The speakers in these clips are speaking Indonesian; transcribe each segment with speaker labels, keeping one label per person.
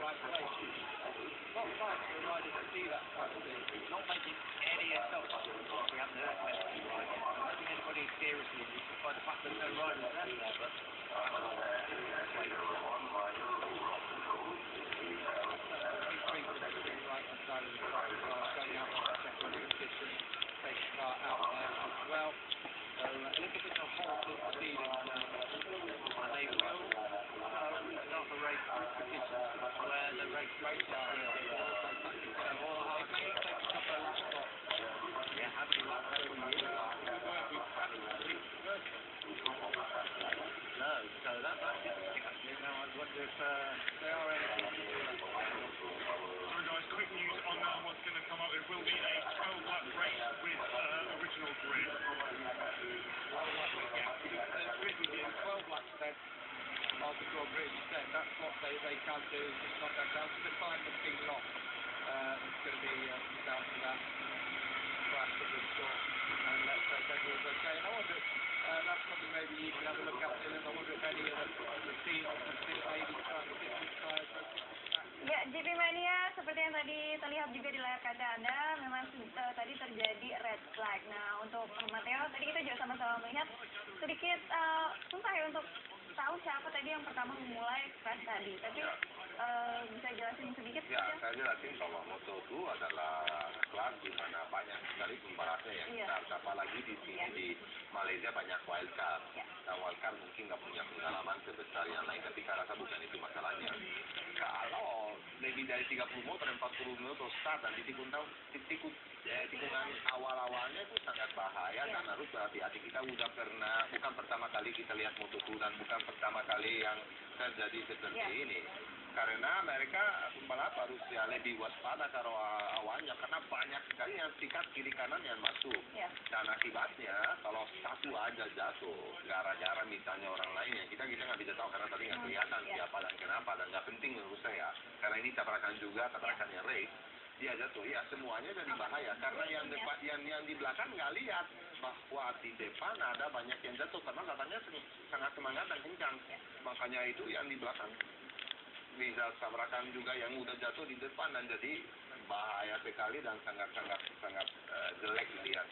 Speaker 1: right place. Not fun for a rider to see that type of thing. Not making any effort. We haven't heard from anybody riding. I don't think anybody is seriously injured by the fact there's no riders left there, but right on the side of the track as well, going out on the second position, taking part out there as well. So a little bit of a halt in proceedings now, and they will start the race with conditions where the race rates are here. It may take a couple of laps off. Yeah, how many laps do we need? No, so that's interesting actually. Now I wonder if they are able to do that.
Speaker 2: So guys, quick news on what's going to come up. It will be a 12-lap race with original grid.
Speaker 1: 12 laps then of the Grand Prix, as you said, that's what they can do, just knock that down. So the time has been lost. It's going to be down to that crash that we saw. And let's hope everyone's okay. And I wonder, that's something maybe you can have a look at, Dylan. I wonder if any of the teams have maybe tried different tyres,
Speaker 3: Ya, GP Mania seperti yang tadi terlihat juga di layar kaca Anda, memang tadi terjadi red flag. Nah, untuk Matteo, tadi kita juga sama-sama melihat sedikit susah ya untuk tahu siapa tadi yang pertama memulai crash tadi. Tapi bisa jelasin sedikit?
Speaker 4: Ya, saya jelasin bahwa Moto2 adalah kelas di mana banyak sekali pembalapnya yang start. Apalagi di sini di Malaysia banyak wildcard. Nah, wildcard mungkin nggak punya pengalaman sebesar yang lain, tapi saya rasa bukan itu masalahnya. Kalau lebih dari 30 motor, 40 motor start dan di tikungan awal-awalnya itu sangat bahaya dan harus berhati-hati. Kita udah pernah, bukan pertama kali kita lihat Moto2 dan bukan pertama kali yang terjadi seperti ini. Karena mereka pembalap harus ya lebih waspada kalau awalnya, karena banyak sekali yang sikat kiri kanan yang masuk. Dan akibatnya kalau satu aja jatuh gara-gara misalnya orang lainnya, kita nggak bisa tahu karena tadi nggak kelihatan siapa dan kenapa, dan nggak penting menurut saya karena ini tabrakan juga, tabrakannya race. Dia jatuh, ya semuanya jadi bahaya karena yang depan, yang di belakang nggak lihat bahwa di depan ada banyak yang jatuh karena katanya sangat semangat dan kencang. Makanya itu yang di belakang bisa tabrakan juga yang udah jatuh di depan, dan jadi bahaya sekali dan sangat jelek dilihat,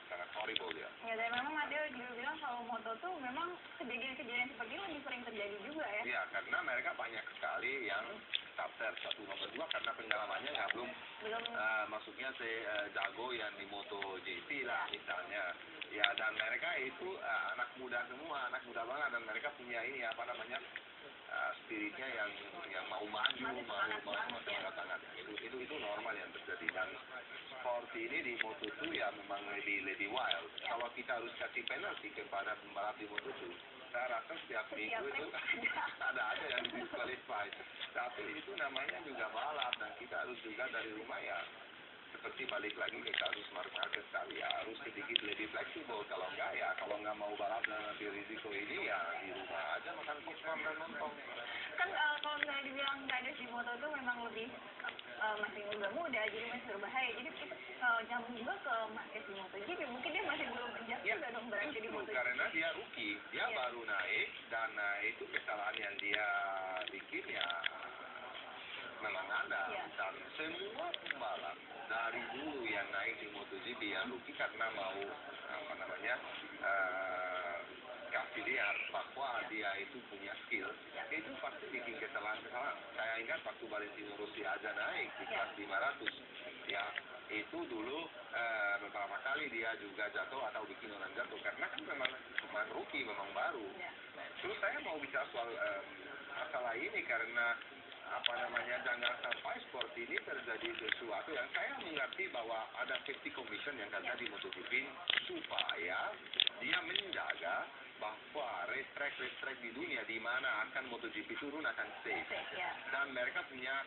Speaker 4: sangat horrible ya.
Speaker 3: Ya, dan memang Matteo juga bilang kalau moto tuh memang kejadian-kejadian seperti ini lebih sering terjadi juga ya. Iya,
Speaker 4: karena mereka banyak sekali yang starter 1 nomor 2 karena pengalamannya nggak belum maksudnya jago yang di MotoGP lah misalnya. Ya, dan mereka itu anak muda semua, anak muda banget, dan mereka punya ini apa namanya spiritnya yang mau maju, mau sangat-sangat. Itu normal yang terjadi, dan sport ini di Moto2 ya memang lebih wild. Kalau kita harus kasih penalti kepada pembalap di Moto2, saya rasa setiap minggu itu ada aja yang disqualify. Tapi itu namanya juga balap, dan kita harus juga dari rumah ya seperti balik lagi ke kasus Mark Marquez tadi ya, harus sedikit lebih fleksibel. Kalau nggak mau balap dan nanti risiko ini ya di rumah aja makan popcorn dan nonton.
Speaker 3: Kan kalau misalnya dibilang riders di moto itu memang lebih masih muda, jadi masih berbahaya. Jadi itu nyambung juga ke Marquez di MotoGP, mungkin dia masih belum adjust juga dong berarti di MotoGP.
Speaker 4: Karena dia rookie, dia baru naik, dan itu kesalahan yang dia bikin ya memang ada. Dan semua pembalap dari dulu yang naik di MotoGP yang rookie karena mau apa namanya kasih lihat bahwa dia itu punya skill, itu pasti bikin kesalahan-kesalahan. Saya ingat waktu Valentino Rossi aja naik di kelas 500 ya, itu dulu beberapa kali dia juga jatuh atau bikin orang jatuh karena kan memang rookie, memang baru. Terus saya mau bicara soal masalah ini karena apa namanya, jangan sampai sport ini terjadi sesuatu yang saya mengerti bahwa ada safety commission yang kerja di MotoGP supaya dia menjaga bahwa race-track di dunia di mana akan MotoGP turun akan safe, dan mereka punya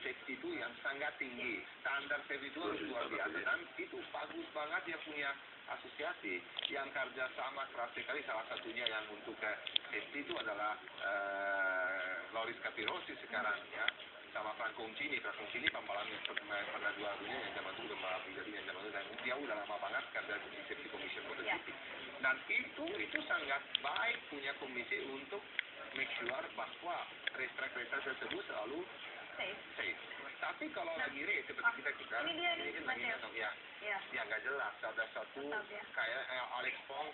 Speaker 4: safety itu yang sangat tinggi, standar safety itu harus luar biasa, dan itu bagus banget dia punya asosiasi yang kerja sama keras sekali. Salah satunya yang untuk safety itu adalah Loris Capirossi sekarang ya, sama Franco Uncini pembalap yang pernah juara dunia yang zaman dulu, pembalap menjadi yang zaman dulu, dan dia udah lama banget kerja di safety commission MotoGP. Dan itu sangat baik punya komisi untuk make sure bahwa race track tersebut selalu
Speaker 3: safe.
Speaker 4: safe. Tapi kalau lagi race seperti kita
Speaker 3: Ini dia nih,
Speaker 4: kan lagi
Speaker 3: Mateo.
Speaker 4: masuk ya.
Speaker 3: Ya.
Speaker 4: Ya nggak jelas. Ada satu
Speaker 3: Tetap, ya.
Speaker 4: kayak Alex Pong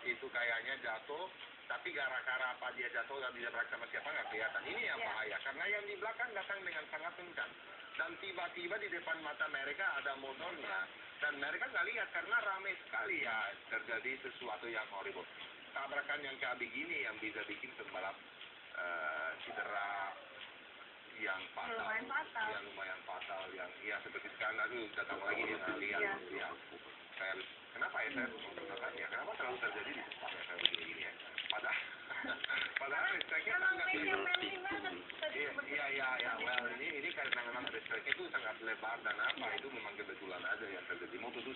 Speaker 4: itu kayaknya jatuh, tapi gara-gara apa dia jatuh dan ditabrak sama siapa nggak kelihatan. Ini yang
Speaker 3: Ya.
Speaker 4: bahaya karena yang di belakang datang dengan sangat kencang dan tiba-tiba di depan mata mereka ada motornya dan mereka nggak lihat karena ramai sekali ya terjadi sesuatu yang horrible. Tabrakan yang kayak begini yang bisa bikin pembalap cedera yang fatal,
Speaker 3: Lumayan fatal.
Speaker 4: yang lumayan fatal, yang ya seperti sekarang aduh datang lagi dia nggak lihat,
Speaker 3: Iya.
Speaker 4: ya saya kenapa ya saya makanya kenapa selalu terjadi di tempat yang kayak begini ya, padahal restriknya
Speaker 3: Emang
Speaker 4: sangat
Speaker 3: race yang manly banget. Tadi seperti
Speaker 4: iya well ini karena memang restriknya itu sangat lebar dan apa itu memang kebetulan aja yang terjadi. Moto2